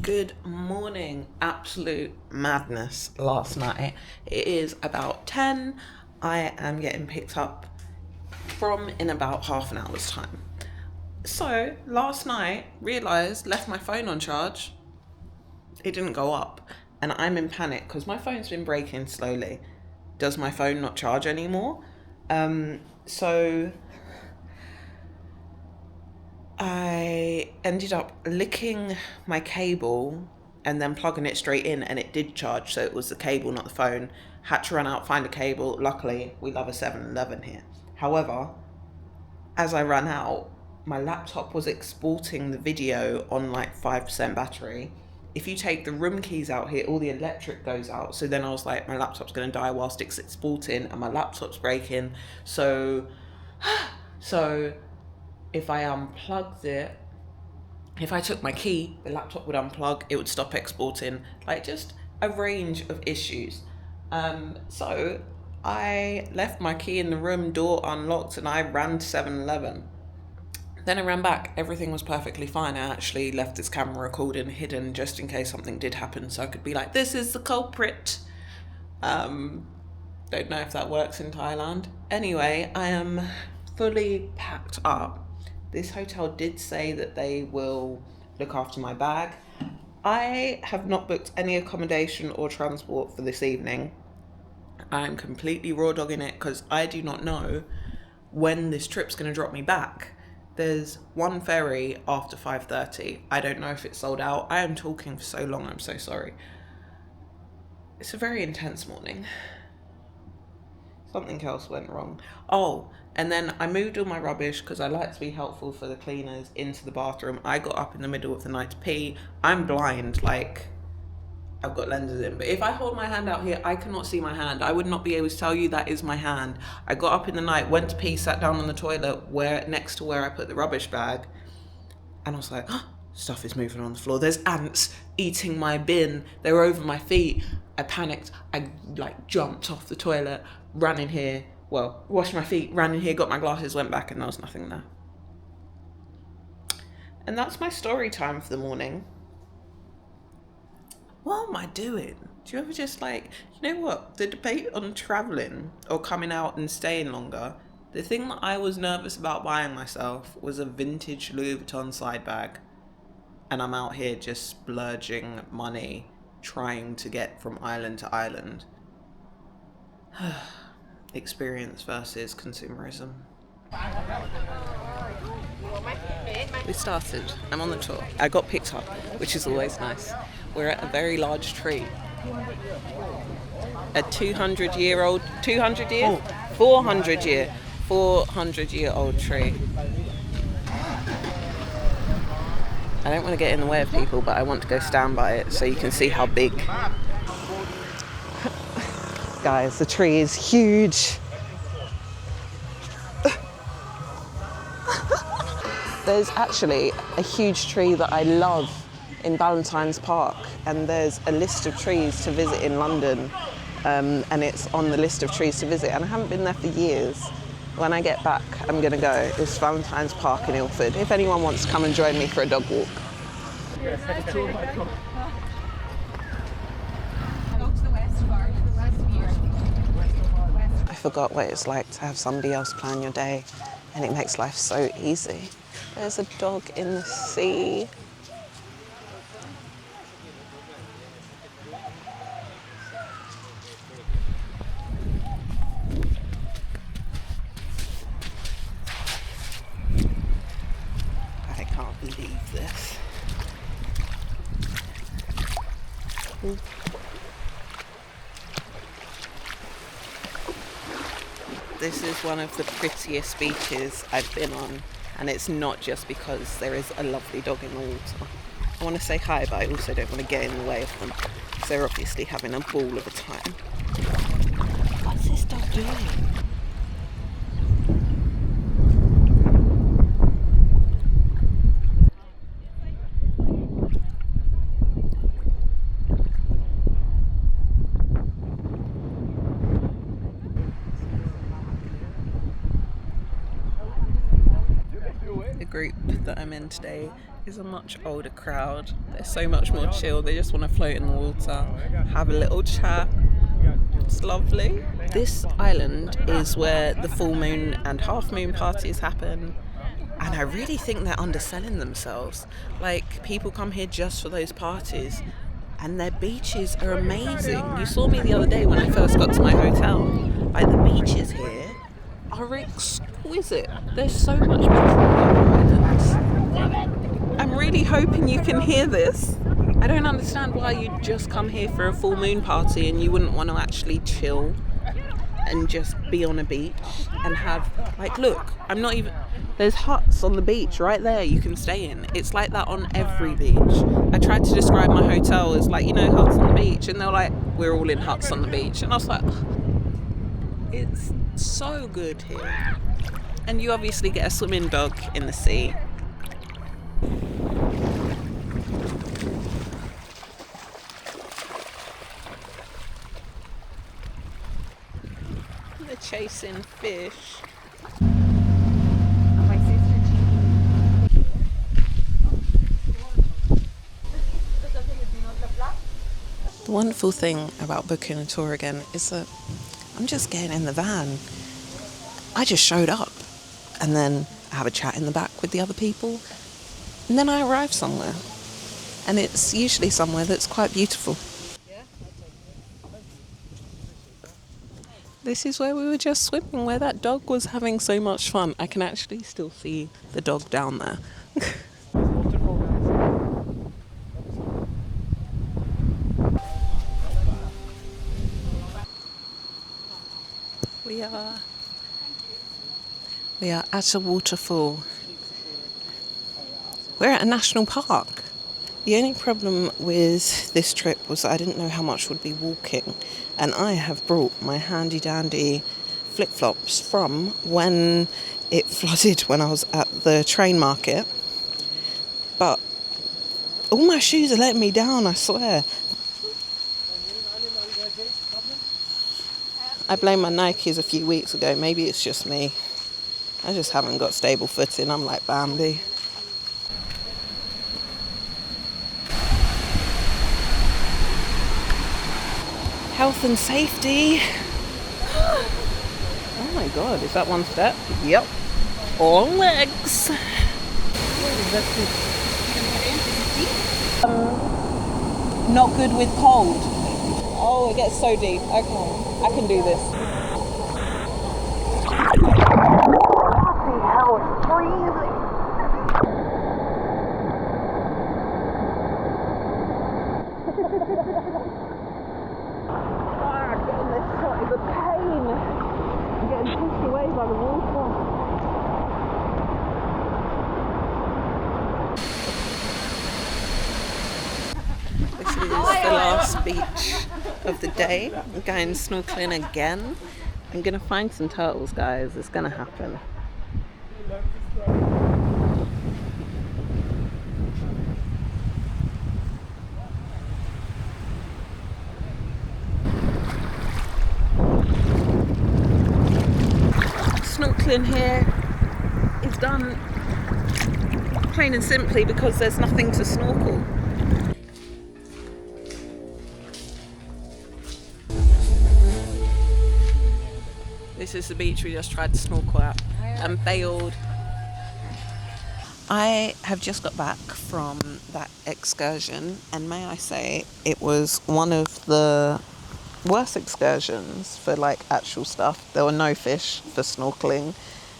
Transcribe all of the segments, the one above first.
Good morning. Absolute madness last night. It is about 10. I am getting picked up from in about half an hour's time. So last night, realised, left my phone on charge. It didn't go up. And I'm in panic because my phone's been breaking slowly. Does my phone not charge anymore? So I ended up licking my cable and then plugging it straight in, and it did charge, so it was the cable, not the phone. Had to run out, find a cable. Luckily, we love a 7-Eleven here. However, as I ran out, my laptop was exporting the video on like 5% battery. If you take the room keys out here, all the electric goes out. So then I was like, my laptop's going to die whilst it's exporting, and my laptop's breaking. So if I unplugged it, if I took my key, the laptop would unplug, it would stop exporting, like just a range of issues. So I left my key in the room, door unlocked, and I ran to 7-Eleven. Then I ran back, everything was perfectly fine. I actually left this camera recording hidden just in case something did happen, so I could be like, this is the culprit. Don't know if that works in Thailand. Anyway, I am fully packed up. This hotel did say that they will look after my bag. I have not booked any accommodation or transport for this evening. I'm completely raw dogging it because I do not know when this trip's going to drop me back. There's one ferry after 5:30. I don't know if it's sold out. I am talking for so long, I'm so sorry. It's a very intense morning. Something else went wrong. Oh, and then I moved all my rubbish because I like to be helpful for the cleaners into the bathroom. I got up in the middle of the night to pee. I'm blind, like I've got lenses in, but if I hold my hand out here, I cannot see my hand. I would not be able to tell you that is my hand. I got up in the night, went to pee, sat down on the toilet next to where I put the rubbish bag, and I was like, oh, stuff is moving on the floor. There's ants eating my bin. They were over my feet. I panicked. I jumped off the toilet, ran in here. Well, washed my feet, ran in here, got my glasses, went back, and there was nothing there. And that's my story time for the morning. What am I doing? Do you ever just you know what? The debate on traveling or coming out and staying longer, the thing that I was nervous about buying myself was a vintage Louis Vuitton side bag. And I'm out here just splurging money, trying to get from island to island. Experience versus consumerism. We started. I'm on the tour. I got picked up, which is always nice. We're at a very large tree. A 400-year-old tree. I don't want to get in the way of people, but I want to go stand by it so you can see how big. Guys, the tree is huge. There's actually a huge tree that I love in Valentines Park, and there's a list of trees to visit in London, and it's on the list of trees to visit, and I haven't been there for years. When I get back, I'm going to go. It's Valentines Park in Ilford, if anyone wants to come and join me for a dog walk. I forgot what it's like to have somebody else plan your day, and it makes life so easy. There's a dog in the sea. I can't believe this. This is one of the prettiest beaches I've been on, and it's not just because there is a lovely dog in the water. I want to say hi, but I also don't want to get in the way of them, because they're obviously having a ball of a time. What's this dog doing? The group that I'm in today is a much older crowd. They're so much more chill. They just want to float in the water, have a little chat. It's lovely. This island is where the full moon and half moon parties happen. And I really think they're underselling themselves. Like, people come here just for those parties. And their beaches are amazing. You saw me the other day when I first got to my hotel. Like, the beaches here are exquisite. There's so much better than other islands. I'm really hoping you can hear this. I don't understand why you'd just come here for a full moon party and you wouldn't want to actually chill and just be on a beach and have, like, look, I'm not even, there's huts on the beach right there you can stay in. It's like that on every beach. I tried to describe my hotel as, like, you know, huts on the beach, and they're like, we're all in huts on the beach. And I was like, it's so good here. And you obviously get a swimming dog in the sea. They're chasing fish. The wonderful thing about booking a tour again is that I'm just getting in the van. I just showed up and then I have a chat in the back with the other people, and then I arrive somewhere, and it's usually somewhere that's quite beautiful. This is where we were just swimming, where that dog was having so much fun. I can actually still see the dog down there. We are at a waterfall. We're at a national park. The only problem with this trip was that I didn't know how much would be walking, and I have brought my handy dandy flip-flops from when it flooded when I was at the train market. But all my shoes are letting me down, I swear. I blamed my Nikes a few weeks ago. Maybe it's just me. I just haven't got stable footing. I'm like Bambi. Health and safety. Oh my god, is that one step? Yep. All legs. Not good with cold. Oh, it gets so deep. Okay, I can do this. Hell, it's freezing. Getting this shot is a pain. I'm getting pushed away by the water. This is the last beach of the day. I'm going snorkeling again. I'm gonna find some turtles, guys. It's gonna happen. Snorkeling here is done plain and simply because there's nothing to snorkel. This is the beach we just tried to snorkel at and failed. I have just got back from that excursion, and may I say it was one of the worst excursions for like actual stuff. There were no fish for snorkeling.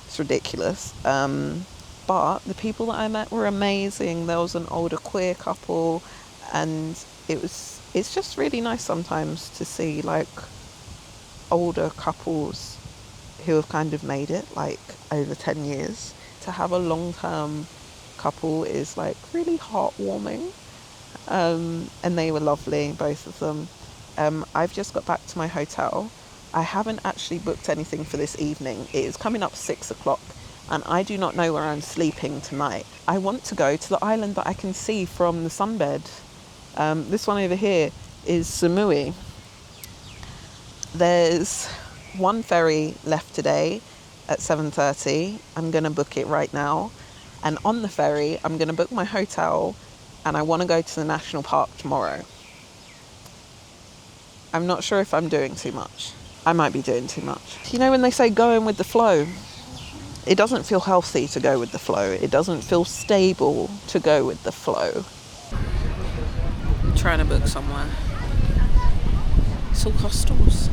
It's ridiculous. But the people that I met were amazing. There was an older queer couple, and it's just really nice sometimes to see like older couples who have kind of made it like over 10 years. To have a long-term couple is like really heartwarming, and they were lovely, both of them. I've just got back to my hotel. I haven't actually booked anything for this evening. It is coming up 6 o'clock, and I do not know where I'm sleeping tonight. I want to go to the island that I can see from the sunbed. This one over here is Samui. There's one ferry left today at 7:30. I'm going to book it right now. And on the ferry, I'm going to book my hotel and I want to go to the national park tomorrow. I'm not sure if I'm doing too much. I might be doing too much. You know when they say going with the flow? It doesn't feel healthy to go with the flow. It doesn't feel stable to go with the flow. I'm trying to book somewhere. It's all hostels.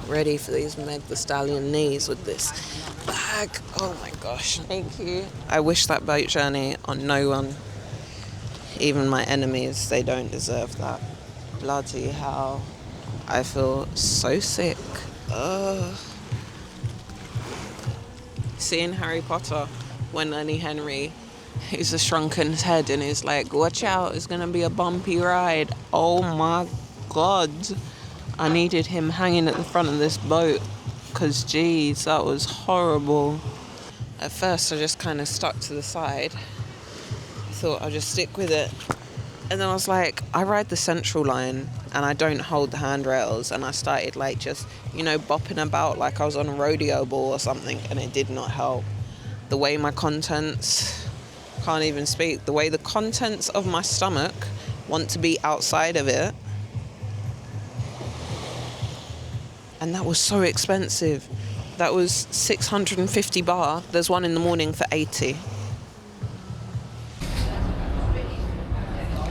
Ready for these Meg the Stallion knees with this bag. Oh my gosh. Thank you. I wish that boat journey on no one. Even my enemies, they don't deserve that. Bloody hell. I feel so sick. Ugh. Seeing Harry Potter when Lenny Henry is a shrunken head and is like, watch out, it's gonna be a bumpy ride. Oh my god. I needed him hanging at the front of this boat because, geez, that was horrible. At first, I just kind of stuck to the side. I thought I'd just stick with it. And then I was like, I ride the central line and I don't hold the handrails. And I started like just, bopping about like I was on a rodeo ball or something. And it did not help. The way my contents, can't even speak, the way the contents of my stomach want to be outside of it. And that was so expensive. That was 650 baht. There's one in the morning for 80.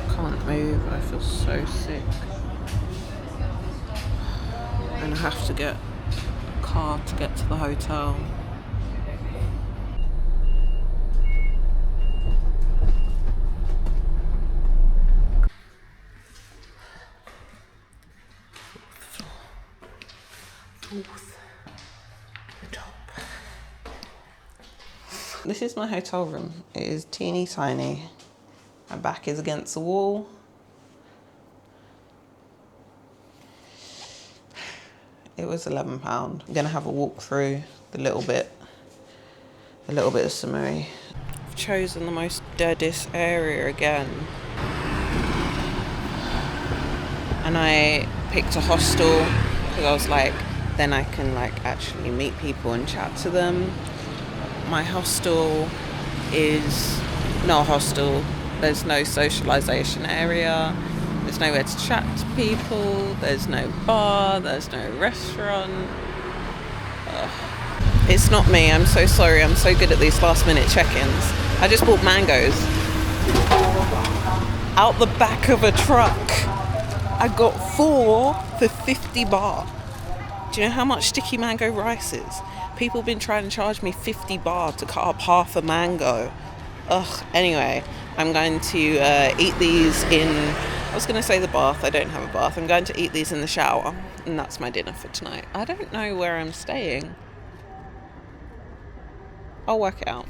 Can't move. I feel so sick. And I have to get a car to get to the hotel. This is my hotel room. It is teeny tiny. My back is against the wall. It was £11. I'm gonna have a walk through a little bit of Samui. I've chosen the most deadest area again. And I picked a hostel because I was like, then I can like actually meet people and chat to them. My hostel is not a hostel. There's no socialisation area. There's nowhere to chat to people. There's no bar. There's no restaurant. Ugh. It's not me. I'm so sorry. I'm so good at these last minute check-ins. I just bought mangoes out the back of a truck. I got 4 for 50 baht. Do you know how much sticky mango rice is? People have been trying to charge me 50 baht to cut up half a mango. Ugh. Anyway, I'm going to eat these in... I was going to say the bath. I don't have a bath. I'm going to eat these in the shower. And that's my dinner for tonight. I don't know where I'm staying. I'll work it out.